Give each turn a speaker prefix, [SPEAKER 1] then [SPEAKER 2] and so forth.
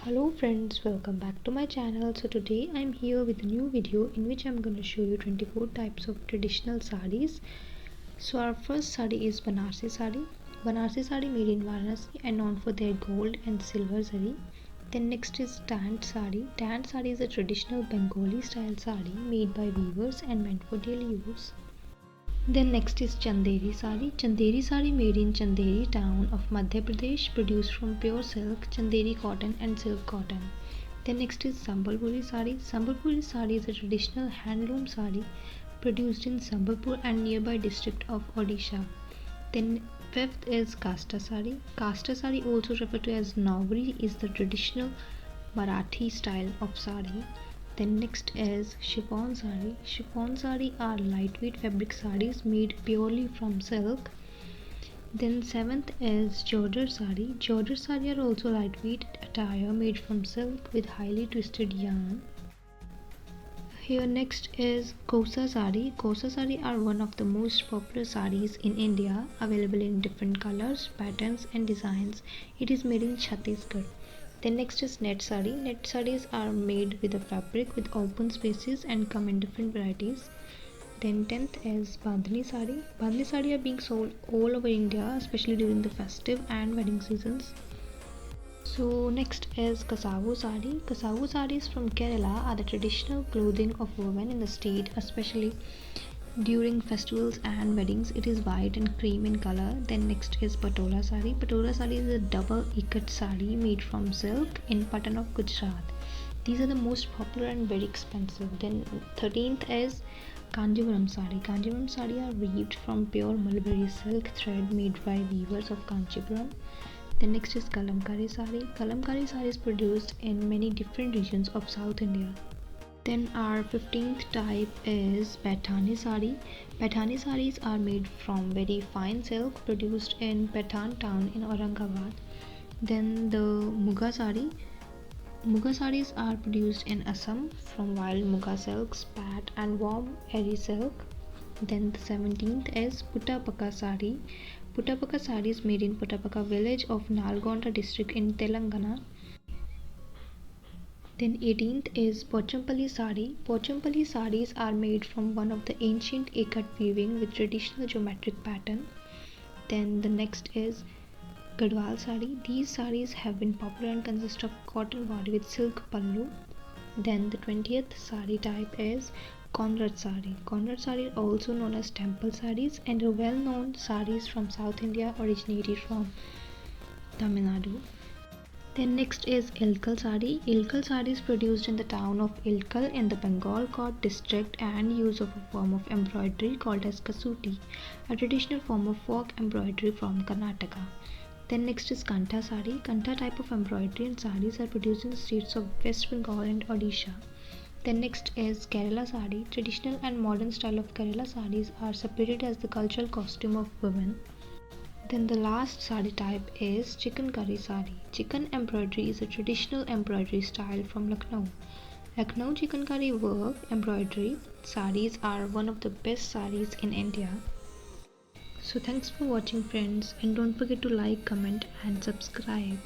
[SPEAKER 1] Hello friends, welcome back to my channel. So today I'm here with a new video in which I'm going to show you 24 types of traditional sarees. So our first saree is Banarsi saree. Banarsi saree made in Varanasi and known for their gold and silver zari. Then next is Tant saree. Tant saree is a traditional Bengali style saree made by weavers and meant for daily use. Then next is Chanderi sari. Chanderi sari made in Chanderi town of Madhya Pradesh, produced from pure silk, Chanderi cotton and silk cotton. Then next is Sambalpuri sari. Sambalpuri sari is a traditional handloom sari produced in Sambalpur and nearby district of Odisha. Then fifth is Kasta sari. Kasta sari, also referred to as Nauri, is the traditional Marathi style of sari. Then next is chiffon sari. Chiffon sari are lightweight fabric saris made purely from silk. Then seventh is Jorjar sari. Jorjar sari are also lightweight attire made from silk with highly twisted yarn. Here next is Kosa sari. Kosa sari are one of the most popular saris in India, available in different colors, patterns and designs. It is made in Chhattisgarh. Then next is net sari. Net saris are made with a fabric with open spaces and come in different varieties. Then 10th is Bandhani sari. Bandhani sari are being sold all over India, especially during the festive and wedding seasons. So next is Kasavu sari. Kasavu saris from Kerala are the traditional clothing of women in the state, especially during festivals and weddings. It is white and cream in color. Then next is Patola sari. Patola sari is a double ikat sari made from silk in Patan of Gujarat. These are the most popular and very expensive. Then 13th is Kanjivaram sari. Kanjivaram sari are weaved from pure mulberry silk thread made by weavers of Kanchipuram. Then next is Kalamkari sari. Kalamkari sari is produced in many different regions of South India. Then our 15th type is Paithani sari. Paithani saris are made from very fine silk produced in Pathan town in Aurangabad. Then the Muga sari. Muga saris are produced in Assam from wild Muga silk, spat and warm airy silk. Then the 17th is Puttapaka sari. Puttapaka sari is made in Puttapaka village of Nalgonda district in Telangana. Then 18th is Pochampalli sari. Pochampalli saris are made from one of the ancient ikat weaving with traditional geometric pattern. Then the next is Gadwal sari. These saris have been popular and consist of cotton body with silk pallu. Then the 20th sari type is Konrad sari. Konrad sari are also known as temple saris and are well known saris from South India originated from Tamil Nadu. Then next is Ilkal sari. Ilkal sari is produced in the town of Ilkal in the Bengal Court district and use of a form of embroidery called as Kasuti, a traditional form of folk embroidery from Karnataka. Then next is Kantha sari. Kantha type of embroidery and saris are produced in the states of West Bengal and Odisha. Then next is Kerala sari. Traditional and modern style of Kerala saris are separated as the cultural costume of women. Then the last sari type is Chikankari sari. Chikan embroidery is a traditional embroidery style from Lucknow. Lucknow Chikankari work embroidery saris are one of the best saris in India. So thanks for watching friends, and don't forget to like, comment and subscribe.